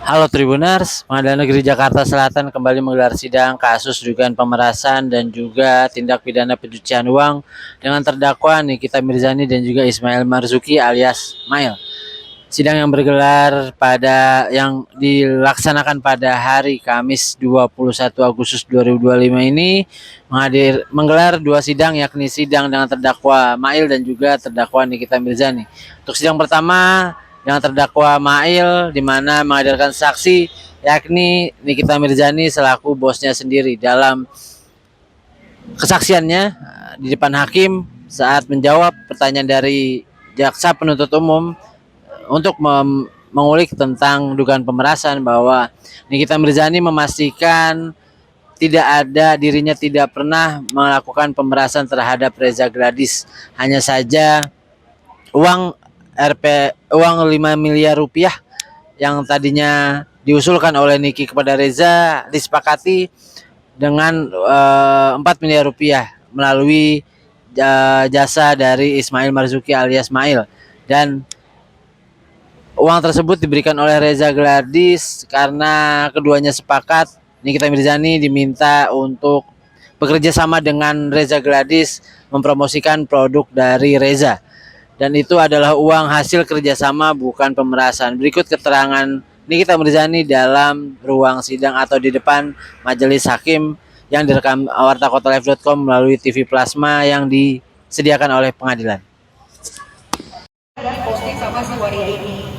Halo Tribuners, Pengadilan Negeri Jakarta Selatan kembali menggelar sidang kasus dugaan pemerasan dan juga tindak pidana pencucian uang dengan terdakwa Nikita Mirzani dan juga Ismail Marzuki alias Mail. Sidang yang dilaksanakan pada hari Kamis 21 Agustus 2025 ini menggelar dua sidang, yakni sidang dengan terdakwa Mail dan juga terdakwa Nikita Mirzani. Untuk sidang pertama dengan terdakwa Mail, di mana menghadirkan saksi yakni Nikita Mirzani selaku bosnya sendiri dalam kesaksiannya di depan hakim saat menjawab pertanyaan dari jaksa penuntut umum untuk mengulik tentang dugaan pemerasan, bahwa Nikita Mirzani memastikan dirinya tidak pernah melakukan pemerasan terhadap Reza Gladys. Hanya saja uang uang 5 miliar rupiah yang tadinya diusulkan oleh Niki kepada Reza disepakati dengan 4 miliar rupiah melalui jasa dari Ismail Marzuki alias Mail, dan uang tersebut diberikan oleh Reza Gladys karena keduanya sepakat Nikita Mirzani diminta untuk bekerja sama dengan Reza Gladys mempromosikan produk dari Reza, dan itu adalah uang hasil kerjasama, bukan pemerasan. Berikut keterangan Nikita Mirzani dalam ruang sidang atau di depan majelis hakim yang direkam wartakotalive.com melalui TV plasma yang disediakan oleh pengadilan. Dan posting sama si waria ini.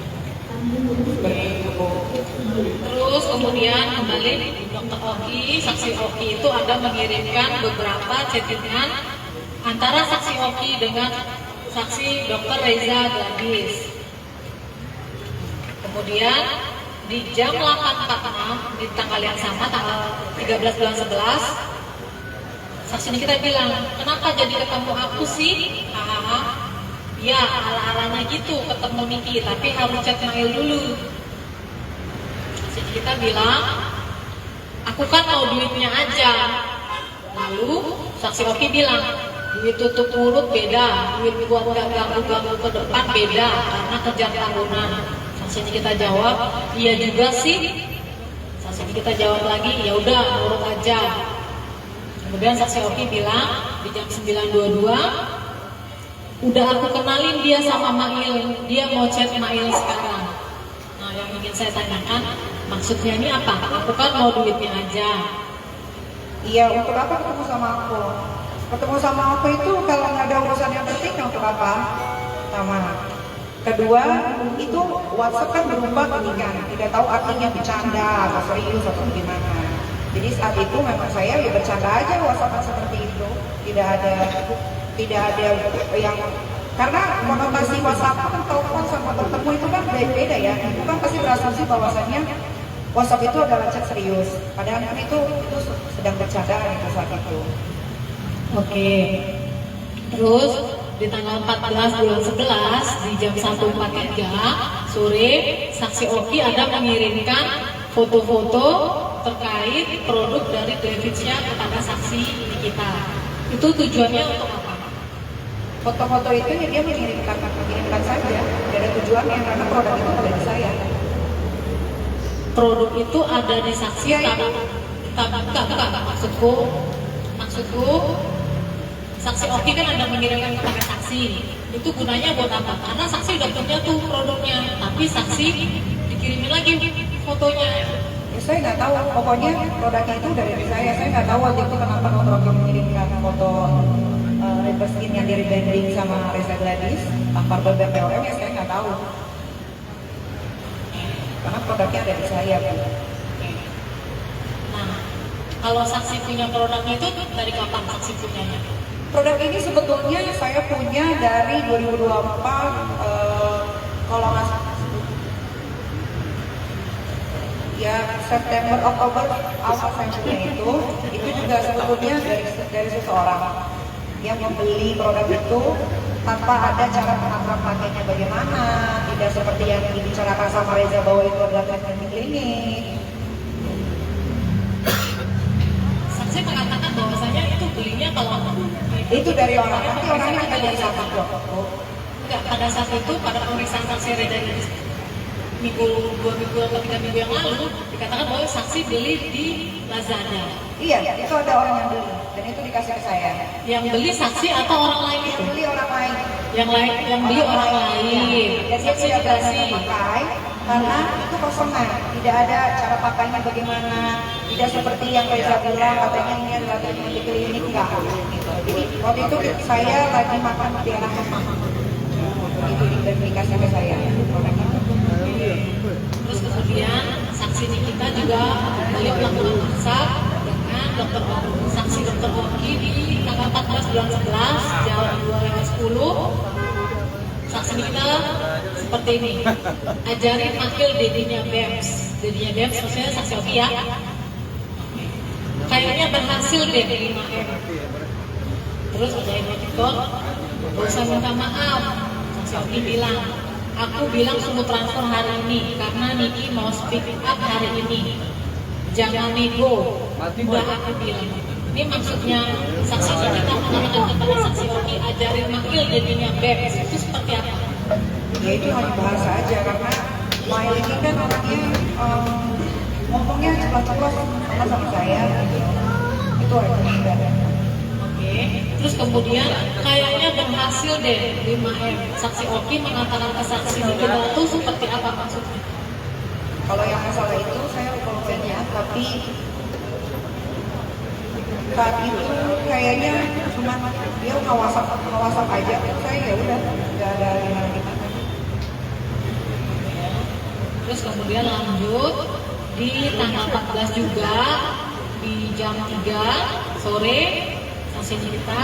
Terus kemudian kembali Dr. Oki, saksi Oki itu ada mengirimkan beberapa chattingan antara saksi Oki dengan saksi Dr. Reza Gladys. Kemudian di jam 8.46 di tanggal yang sama, tanggal 13 bulan 11, saksi ini kita bilang, kenapa jadi ketemu aku sih? Hahaha. Ya, ala-alanya gitu ketemu Niki, tapi harus chat Mail dulu. Saksi kita bilang, aku kan mau duitnya aja. Lalu saksi Oki bilang, duit tutup mulut beda, duit buat gak ganggu-ganggu ke depan beda, karena kejar tahunan. Saksi kita jawab, iya juga sih. Saksi kita jawab lagi, ya udah nurut aja. Kemudian saksi Oki bilang di jam 9.22, udah aku kenalin dia sama Mail, dia mau chat Mail sekarang. Nah, yang ingin saya tanyakan, maksudnya ini apa? Aku kan mau duitnya aja. Iya, untuk apa ketemu sama aku? Ketemu sama aku itu kalau nggak ada urusan yang penting, untuk apa? Sama. Kedua, itu WhatsApp kan berubah ini kan, tidak tahu artinya bercanda atau serius atau gimana. Jadi saat itu memang saya ya bercanda aja WhatsApp seperti itu, tidak ada yang, karena konotasi WhatsApp kan telepon sama bertemu itu kan beda ya. Itu kan pasti berasumsi bahwasannya WhatsApp itu adalah chat serius, padahal kan itu sedang bercanda gitu saat itu. Oke. Terus di tanggal 14 bulan 11 di jam 1.43 sore, saksi Oki ada mengirimkan foto-foto terkait produk dari Davidsnya kepada saksi kita. Itu tujuannya untuk apa? Foto-foto itu ya dia mengirimkan saja, tidak ada tujuannya karena produk itu ada di saya. Produk itu ada di saksi Ya, bukan maksudku saksi Oki kan ada mengirimkan kepada saksi, itu gunanya buat apa? Karena saksi udah punya tuh produknya, tapi saksi dikirimin lagi fotonya. Ya, saya nggak tahu, pokoknya produknya itu dari saya nggak tahu waktu itu kenapa Dr. Oki mengirimkan foto reverse skin yang di rebranding sama Reza Gladys tanpa BPOM, ya saya nggak tahu. Karena produknya ada di saya. Nah, kalau saksi punya produknya itu dari kapan saksi punyanya? Produk ini sebetulnya saya punya dari 2024, kalau nggak ya September, Oktober awal saya punya itu juga sebetulnya dari seseorang yang membeli produk itu tanpa ada cara pengakuan pakainya bagaimana, tidak seperti yang dibicarakan sama Reza bahwa itu adalah treatment klinik. Saksi mengatakan bahwasanya itu belinya kalau Itu dari orang, nanti orangnya akan dari siapa dok? enggak pada saat itu pada pemeriksaan saksi Reza dua minggu atau 3 minggu yang lalu dikatakan bahwa saksi beli di Lazada. Iya, itu ada orang yang beli dan itu dikasih ke saya. Yang beli saksi atau orang lain Yang itu? beli orang lain. Yang beli orang lain. Dan dia Saksi tidak berani dikasih. pakai karena itu kosongan, tidak ada cara pakainya bagaimana, tidak seperti yang Reza bilang katanya ini adalah treatment di klinik, enggak gitu. Jadi waktu itu saya lagi makan di daerah Kemang, itu dikasih ke saya produknya. Terus kemudian saksi kita juga beliau melakukan WhatsApp dengan saksi dokter Oki di tanggal 14 bulan 11 jam 2:10. Saksi kita seperti ini, ajarin manggil dedinya BEMS. Dedinya BEMS maksudnya saksi Oki ya. Kayaknya berhasil deh 5M. Terus ada emoticon, gak usah minta maaf. Saksi Oki bilang, aku bilang suruh transfer hari ini karena Niki mau speak up hari ini. Jangan nego. Udah aku bilang. Ini maksudnya saksi kita mengatakan kepada saksi Oki ajarin manggil jadinya BEMS itu seperti apa? Ya itu hanya bahasa aja karena Mail ini kan orangnya ngomongnya ceplas-ceplos sama saya gitu. Itu aja. Oke. Terus kemudian kayaknya berhasil deh 5M. Saksi Oki mengatakan ke saksi kita itu seperti apa maksudnya? Kalau yang masalah itu saya lupa ya, tapi saat itu kayaknya cuma dia ngawasan aja, saya ya udah nggak ada gimana. Terus kemudian lanjut di tanggal 14 juga di jam 3 sore saksi kita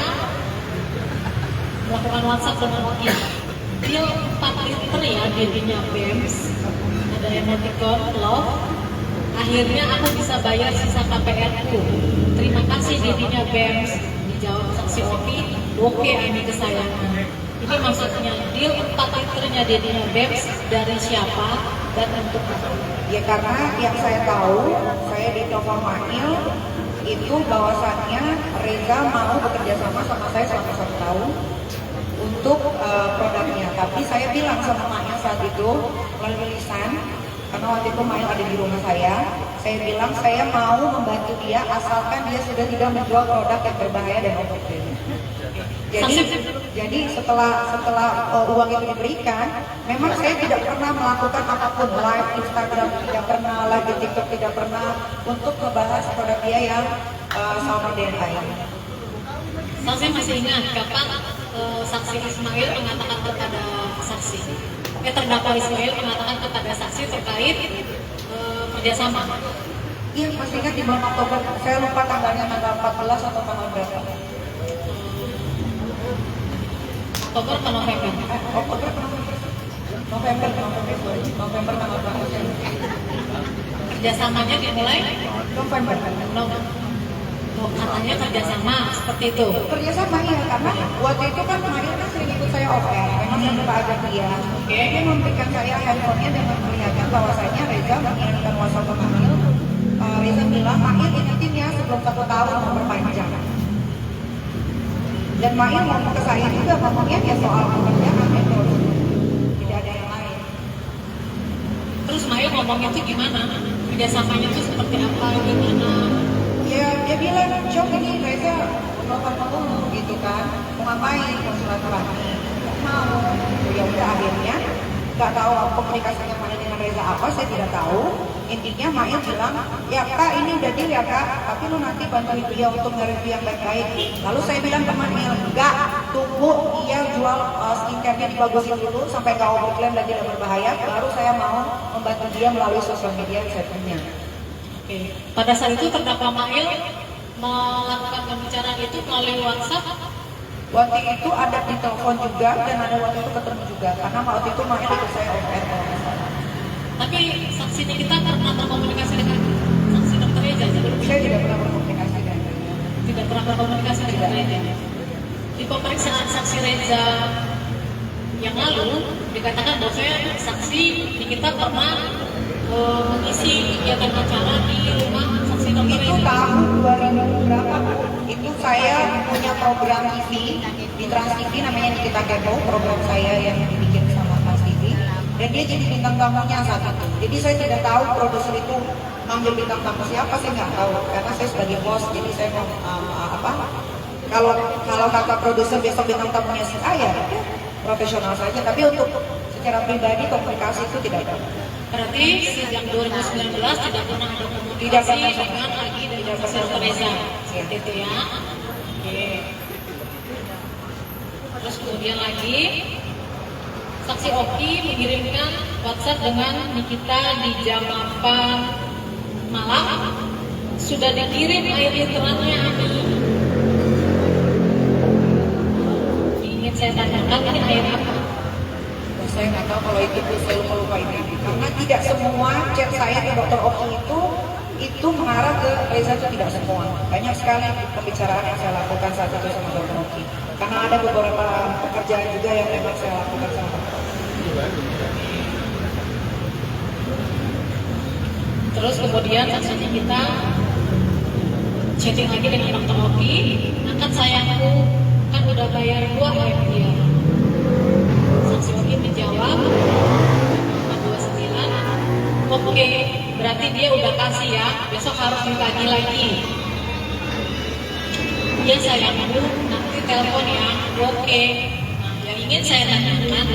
melakukan WhatsApp dengan Oki. Dia 4 liter ya jadinya BEMS, ada emoticon love. Akhirnya aku bisa bayar sisa KPR ku. Terima kasih jadinya BEMS. Dijawab saksi Oki, oke ini kesayangan. Ini maksudnya deal 4 liternya jadinya BEMS dari siapa dan untuk apa? Ya karena yang saya tahu, saya di telepon Mail itu bahwasannya Reza mau bekerja sama saya selama 1 tahun untuk produknya. Tapi saya bilang sama Mail saat itu melalui lisan, karena waktu itu Mail ada di rumah saya bilang saya mau membantu dia asalkan dia sudah tidak menjual produk yang berbahaya dan objektif. Jadi setelah uang itu diberikan, memang saya tidak pernah melakukan apapun, live Instagram tidak pernah, live di TikTok tidak pernah untuk membahas produk dia yang sama DNA ini. Saksi masih ingat kapan saksi Ismail mengatakan kepada saksi, terdakwa Ismail mengatakan kepada saksi terkait kerjasama. Iya, masih ingat di bulan Oktober, saya lupa tanggalnya, tanggal 14 atau tanggal berapa. Oktober atau November? Oktober November tanggal berapa? Kerjasamanya dimulai November. Oh, katanya kerjasama seperti itu. Kerjasama iya, karena waktu itu kan Mail kan sering ikut saya open, memang saya suka ajak dia. Dia memberikan saya handphonenya dan memperlihatkan bahwasanya Reza mengirimkan WhatsApp ke Mail. Reza bilang, Mail ingetin ya sebelum 1 tahun mau berpanjang. Dan Mail ngomong ke saya juga, ngomongnya ya soal pekerjaan itu, tidak ada yang lain. Terus Mail ngomong itu gimana? Kerjasamanya itu seperti apa? Gimana? Ya dia bilang, Jok ini Reza telepon kamu gitu kan, mau ngapain, mau silaturahmi, mau. Ya udah akhirnya nggak tahu komunikasinya mana dengan Reza apa, saya tidak tahu. Intinya Mail bilang, ya kak ini udah deal ya kak, tapi lu nanti bantuin dia untuk nge-review yang baik-baik. Lalu saya bilang ke Mail, enggak, tunggu dia jual skincare-nya dibagusin dulu sampai nggak overclaim dan tidak berbahaya, baru saya mau membantu dia melalui sosial media yang saya punya. Oke. Pada saat itu terdakwa Mail melakukan pembicaraan itu melalui WhatsApp. Waktu itu ada di telepon juga dan ada waktu itu ketemu juga karena waktu itu Mail ikut saya open kalau nggak salah. Tapi saksinya kita pernah berkomunikasi dengan saksi dokter Reza sebelumnya? Saya tidak pernah berkomunikasi dengan dia. Tidak pernah berkomunikasi dengan Reza. Di pemeriksaan saksi Reza yang lalu dikatakan bahwa saksi kita pernah mengisi kegiatan acara di rumah saksi dokter Itu Reza. tahun 2000 berapa? Itu saya punya program TV di Trans TV namanya Nikita Kepo, program saya yang dibikin sama Trans TV. dan dia jadi bintang tamunya saat itu. Jadi saya tidak tahu produser itu manggil bintang tamu siapa, saya nggak tahu karena saya sebagai bos, jadi saya mau kalau kata produser besok bintang tamunya si ya profesional saja, tapi untuk secara pribadi komunikasi itu tidak ada. Berarti sejak 2019 tidak pernah ada Tidak komunikasi pernah. dengan Agi dan Tidak Profesor pernah. Reza. Iya. Seperti itu ya. Oke. Terus kemudian lagi saksi Oki mengirimkan WhatsApp dengan Nikita di jam 8 malam. Sudah dikirim air literannya Ami. Ingin saya tanyakan ini air apa? Saya nggak tahu kalau itu, saya lupa ini karena tidak semua chat saya ke Dr. Oki itu mengarah ke Reza, itu tidak semua. Banyak sekali pembicaraan yang saya lakukan saat itu sama Dr. Oki karena ada beberapa pekerjaan juga yang memang saya lakukan sama Dr. Oki. Terus kemudian saksinya kita chatting lagi dengan Dr. Oki, akan sayangku kan udah bayar 2 ya dia. Saksi Oki menjawab 429. Oke, berarti dia udah kasih ya, besok harus ditagih lagi. Iya sayangku, nanti telepon ya. Oke. Nah, yang ingin saya tanyakan,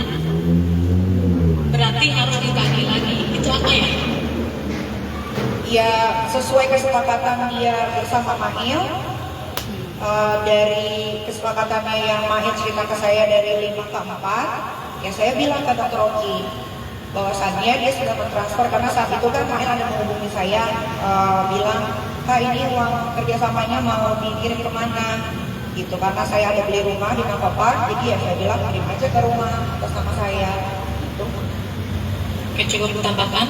berarti harus ditagih lagi. Itu apa ya? Ya sesuai kesepakatan dia bersama Mahil, dari kesepakatannya yang Mahil cerita ke saya dari 5 ke 4, ya saya bilang ke Dr. Oki bahwasannya dia sudah mentransfer karena saat itu kan Mahil ada menghubungi saya, bilang Kak ini uang kerjasamanya mau dikirim kemana gitu, karena saya ada beli rumah di Nangka Park, jadi ya saya bilang kirim aja ke rumah atas nama saya gitu. Oke, cukup ditambahkan.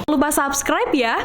Jangan lupa subscribe ya.